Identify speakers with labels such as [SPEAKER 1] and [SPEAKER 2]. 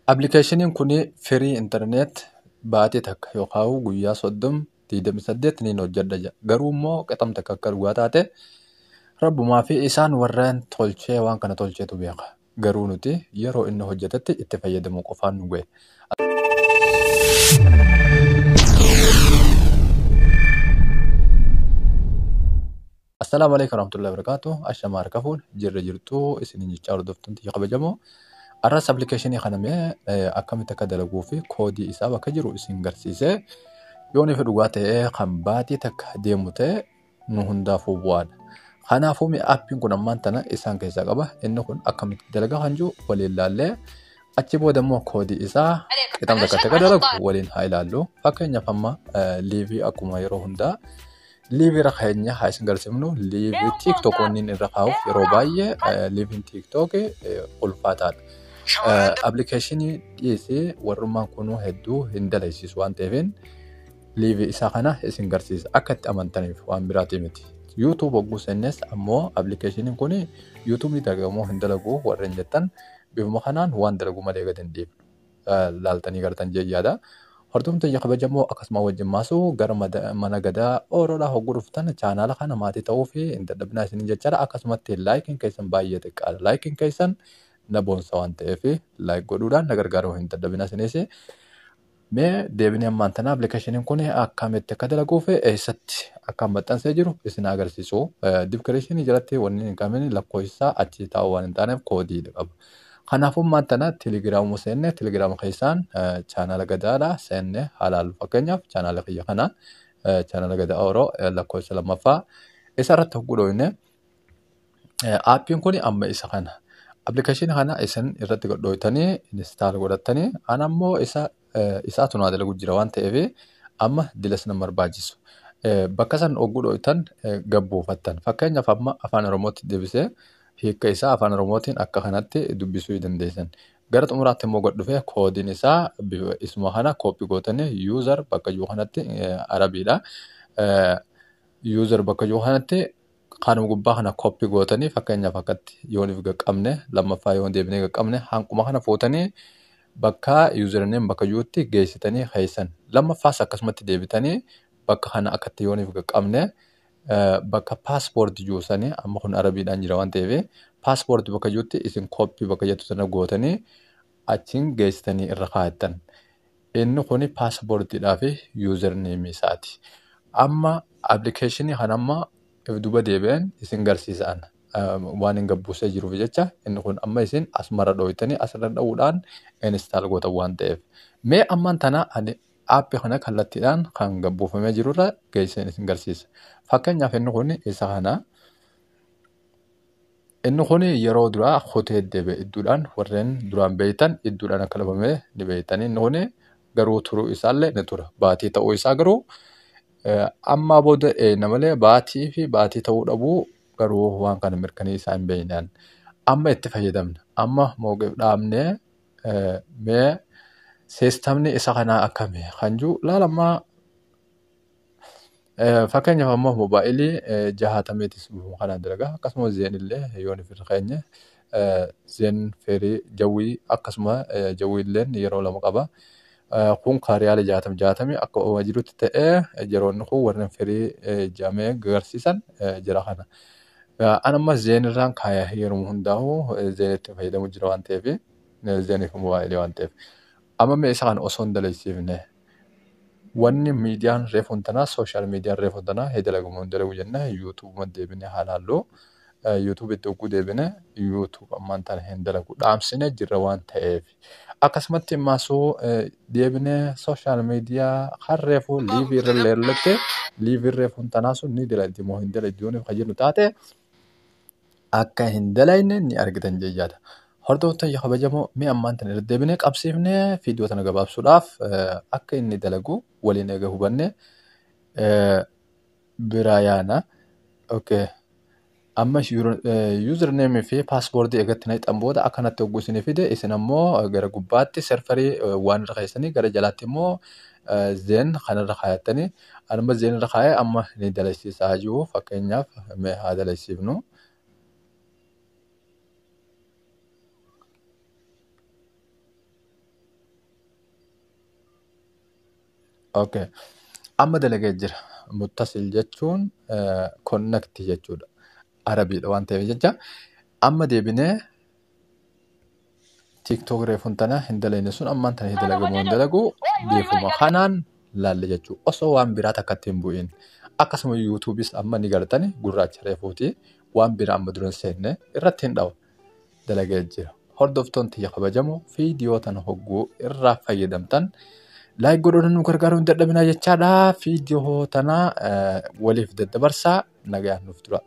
[SPEAKER 1] Appilikeeshiniin kun firii intarneet baatee takka yookaan guyyaa 38 ni hojjedha jedha. Garuu immoo qixamta akka dhugaa taate rabbumaa fi isaan warreen tolchee waan kana tolcheetu beeka. Garuu nuti yeroo inni hojjetetti itti fayyadamuu qofaan nu gahe. Assalaamu alaikum warahmatullahi wabarakatuh. Ashama harkafuun jirra jirtuu isiniin jechaa hordoftoonni kabajamoo. Arras appilikeeshinii kanamee akkamitti akka dalaguu fi koodii isaa bakka jiru isin garsiisee yoo ni dhugaa ta'ee kan baatii takka deemu ta'e nu hundaafuu bu'aadha. Kanaafuu appiin kun ammaan tana isaan keessaa qaba. Inni kun akkamitti dalagaa kan jiru waliin ilaallee achi booda immoo koodii isaa qixamta akka ta'e dalagu waliin haa ilaallu. Fakkeenyaaf amma liivii akkuma yeroo hundaa liivii irra keenya haa isin garsiifnu. Liivii tiiktokoonni irra kaa'uuf yeroo baay'ee liiviin tiiktookii ulfaataadha. Appilikeeshinii dhiyeessee warrummaan kunuu hedduu hin dalaysiisu waan ta'eef liivii isaa kana isin garsiisa akka itti amantaniif waan biraati miti. YouTube hogguu sennes ammoo appilikeeshiniin kun YouTube ni dalagamoo hin dalagu warreen jettan bifuma kanaan waan dalagu malee gad hin dhiifnu. Laaltanii gartan jeeyyaadha. Hordoftoota kabajamoo akkasuma wajjin maasuu gara mana gadaa Oroodhaa hogguu dhuftan chaanaala kana maatii ta'uu fi hin dadhabinaa isin jechaadha. Akkasumatti laayikiin keessan baay'ee xiqqaadha. Laayikiin keessan na boonsa waan ta'eef laayik godhuudhaan na gargaaruu hin dadhabinaa isinis. Mee deebinee ammaan tana appilikeeshiniin kun akkamitti akka dalaguu fi eessatti akka maxxansee jiru isin agarsiisu. Diskiripshinii jalatti wanni hin qabne lakkoofsa achi taa'u waan hin taaneef koodii qaba. Kanaafuu ammaan tana teelegiraamuu seenne teelegiraama keessaan chaanaala gadaadhaa seenne haalaalu. Fakkeenyaaf chaanaala kiyya kana chaanaala gadaa Oroo lakkoofsa lammaffaa isarratti hogguu dhooyne aappiin kun amma isa kana. Appilikeeshinii kana isin irratti godhooytanii instaal godhattanii ana ammoo isaatu naa dalagu jira waan ta'eef amma dilas nama barbaachisu. Bakka san hogguu dhooytan gabbuufattan. Fakkeenyaaf amma afaan Oromootti deebisee hiikka isaa afaan Oromootiin akka kanatti dubbisuu dandeessan. Gara xumuraatti immoo godhufee koodiin isaa isuma kana kooppii gootanii yuuzar bakka jiru kanatti Arabiidha. Yuuzar bakka jiru kanatti kanuma gubbaa kana kooppii gootanii fakkeenyaaf akkatti yooniif qaqqabne lammaffaa yoon deebinee qaqqabne hanquma kana fuutanii bakka yuuzarneem bakka jirutti geessitanii keessan. Lammaffaas akkasumatti deebitanii bakka kana akkatti yooniif qaqqabne bakka paaspoortii juusanii amma kun Arabiidhaan jira waan ta'eef paaspoortii bakka jirutti isin kooppii bakka jettu sana gootanii achiin geessitanii irra kaa'attan. Inni kun paaspoortiidhaa fi yuuzarneemii isaati. Amma appilikeeshinii kanamma duba deebi'an isin garsiisan waan hin gabbuusee jiruuf jecha inni kun amma isin asmarra dhooytanii asirra dha'uudhaan instaal gootan waan ta'eef. Mee ammaan tana ani aappii kana kallattiidhaan kan gabbuufamee jirurra geesseen isin garsiisa. Fakkeenyaaf inni kun isa kana. Inni kun yeroo duraa hotee deebi'e idduudhaan warreen duraan beeytan idduudhaan akka dhabamee ni beeytanii inni kun garuu turuu isaallee ni tura. Baatii ta'uu isaa garuu amma booda namalee baatii fi baatii ta'uu dhabuu garuu waan kana mirkanii isaa hin beeynaan. Amma itti fayyadamna. Amma mooqeef dhaabnee mee siistamni isa kanaa akkamii kan jiru laalammaa fakkeenyaaf ammoo moobaayilii 60 kanaan dalagaa akkasuma zeenillee yoon ifirra keenye zeen ferii jawwii akkasuma jawwiillee yeroo lama qaba. Kun kaariyaala 60 akka uumaa jirutti ta'ee yeroonni kun warreen ferii jamee garsiisan jira kana. Anamma zeenirraan kaaya yeroo hundaa'u zeenitti fayyadamu jira waan ta'eef zeeniif moobaayilii waan ta'eef. Amma mee isa kana osoo hin dalaysiifne wanni miidiyaan reefuun tanaa sooshaal miidiyaan reefuun tanaa hedalagamu hin dalagu jennee yuutuubuma deebinee haalaallu. YouTube itti hogguu deebine YouTube ammaan tana hin dalagu dhaamsine jirra waan ta'eef. Akkasumatti maasuu deebinee sooshaal miidiyaa harreefuu liivii irra leerlatte liivii reefuun tanaa sun ni dalaydi moo hin dalaydi yooniif kan jennu taate akka hin dalayne ni argitan jechaadha. Hordoftoota kabajamoo mee ammaan tana irra deebinee qabsiifnee viidiyoo tana gabaabsuudhaaf akka inni dalagu waliin eega hubanne biraa yaana. Okay. Amma yuuzarneemii fi paaspoortii eegatti na hixan booda akkanatti hogguu isinii fide isin ammoo gara gubbaatti serfarii waan irra keessanii gara jalaatti immoo zeen kanarra kaayattanii anuma zeen irra kaayee amma ni dalaysiisaa jiru fakkeenyaaf mee haa dalaysiifnu. Okay. Amma dalagee jira. Muttasil jechuun connect jechuudha. Arabiidha waan ta'eef jecha. Amma deebinee TikTok reefuun tana hin dalayne sun ammaan tana hin dalagamu hin dalagu biifuma kanaan laalle jechuudha. Osoo waan biraa takka ittiin bu'iin. Akkasuma yuutuubis amma ni gartani gurraacha reefuuti waan biraa amma dura hin seenne irratti hin dhawu dalagee jira. Hordoftoon tiyya kabajamoo viidiyoo tana hogguu irraa fayyadamtan laayik godhuun nu gargaaruu hin dadhabinaa jechaadha. Viidiyoo tana waliif daddabarsaa nagayaan nuuf tura.